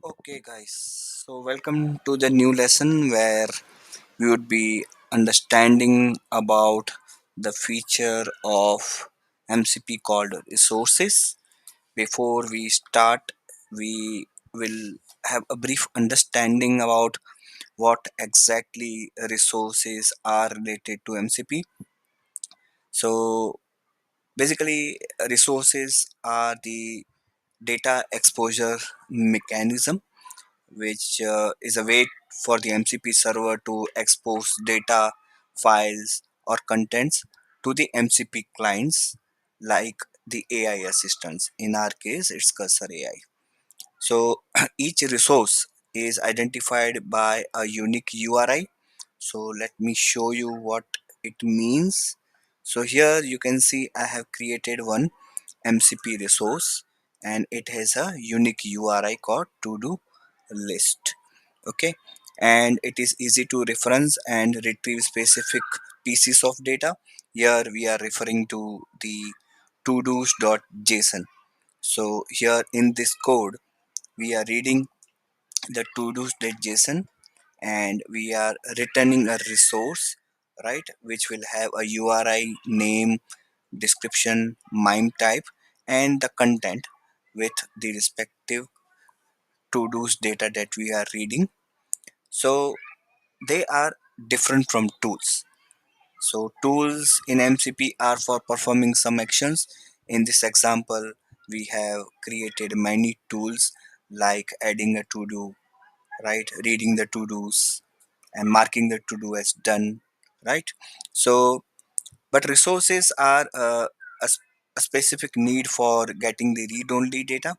Okay, guys. So, welcome to the new lesson where we would be understanding about the feature of MCP called resources. Before we start, we will have a brief understanding about what exactly resources are related to MCP. So, basically, resources are the data exposure mechanism which is a way for the MCP server to expose data, files, or contents to the MCP clients like the AI assistants. In our case, it's Cursor AI. So each resource is identified by a unique URI. So let me show you what it means. So here you can see I have created one MCP resource and it has a unique URI called to do list. Okay, and it is easy to reference and retrieve specific pieces of data. Here we are referring to the todos.json. So here in this code we are reading the todos.json and we are returning a resource, right, which will have a URI name, description, mimeType, and the content with the respective to-dos data that we are reading. So they are different from tools. So tools in MCP are for performing some actions. In this example, we have created many tools like adding a to-do, right, reading the to-dos and marking the to-do as done, right? So, but resources are a specific need for getting the read-only data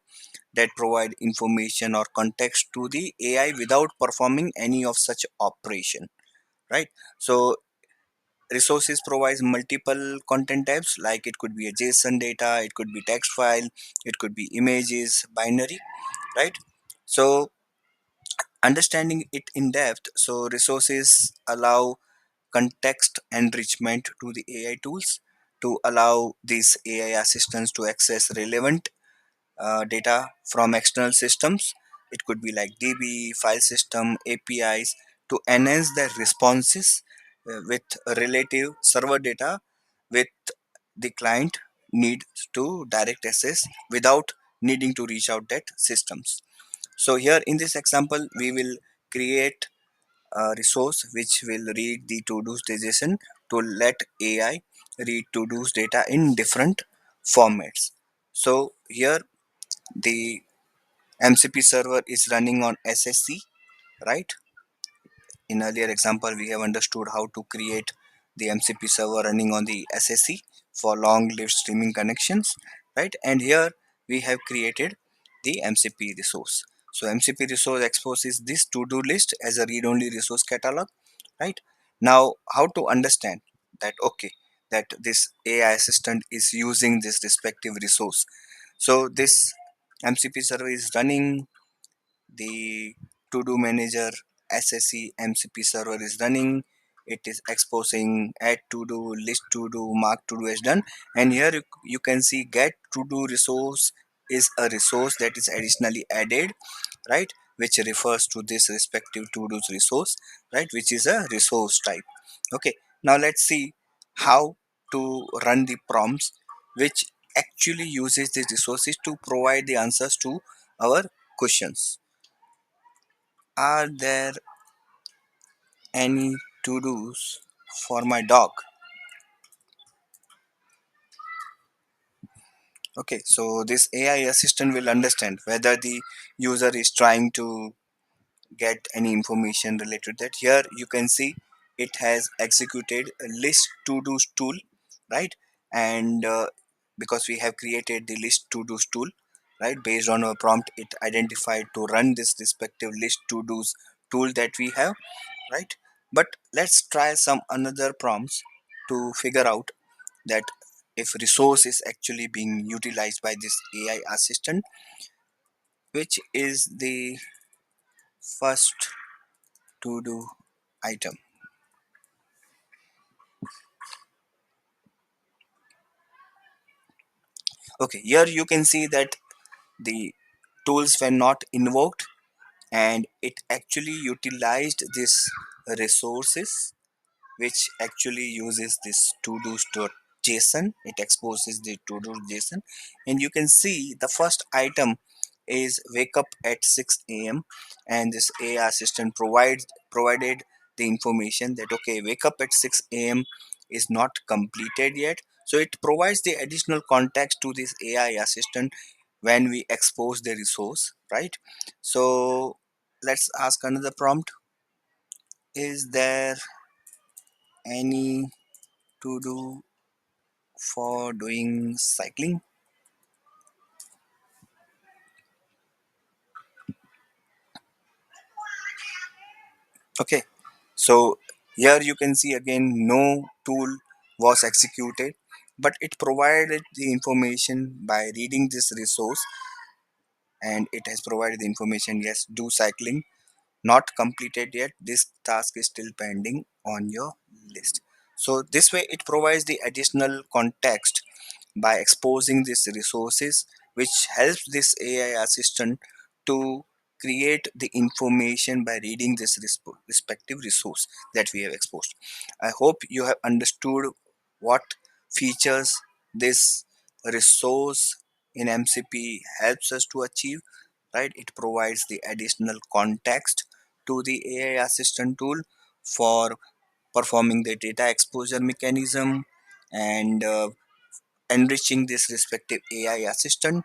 that provide information or context to the AI without performing any of such operation, right? So resources provides multiple content types, like it could be a JSON data, it could be text file, it could be images, binary, right? So understanding it in depth, so resources allow context enrichment to the AI tools to allow these AI assistants to access relevant data from external systems. It could be like DB, file system, APIs to enhance their responses with relative server data with the client needs to direct access without needing to reach out that systems. So here in this example, we will create a resource which will read the to-dos JSON to let AI read to-dos data in different formats. So here the MCP server is running on SSC, right? In earlier example, we have understood how to create the MCP server running on the SSC for long-lived streaming connections, right? And here we have created the MCP resource. So MCP resource exposes this to-do list as a read-only resource catalog, right? Now, how to understand that? Okay, that this AI assistant is using this respective resource. So this MCP server is running the to-do manager SSC MCP server is running. It is exposing add to-do, list to-do, mark to-do as done. And here you can see get to-do resource is a resource that is additionally added, right? Which refers to this respective to-do's resource, right? Which is a resource type. Okay. Now let's see how to run the prompts which actually uses these resources to provide the answers to our questions. Are there any to-dos for my dog? Okay, so this AI assistant will understand whether the user is trying to get any information related to that. Here you can see it has executed a list to-dos tool, right? And because we have created the list to-dos tool, right, based on our prompt, it identified to run this respective list to-dos tool that we have, right? But let's try some another prompts to figure out that if resource is actually being utilized by this AI assistant, which is the first to do item. Okay, here you can see that the tools were not invoked, and it actually utilized this resources, which actually uses this todos.json. It exposes the todos.json, and you can see the first item is wake up at 6 a.m. and this AI assistant provided the information that okay, wake up at 6 a.m. is not completed yet. So it provides the additional context to this AI assistant when we expose the resource, right? So let's ask another prompt. Is there any to do for doing cycling? Okay, so here you can see again no tool was executed, but it provided the information by reading this resource, and it has provided the information, yes, do cycling, not completed yet, this task is still pending on your list. So this way it provides the additional context by exposing these resources, which helps this AI assistant to create the information by reading this respective resource that we have exposed. I hope you have understood what features this resource in MCP helps us to achieve, right? It provides the additional context to the AI assistant tool for performing the data exposure mechanism and enriching this respective AI assistant,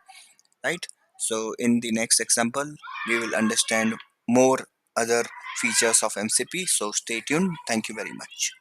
right? So in the next example, we will understand more other features of MCP. So stay tuned. Thank you very much.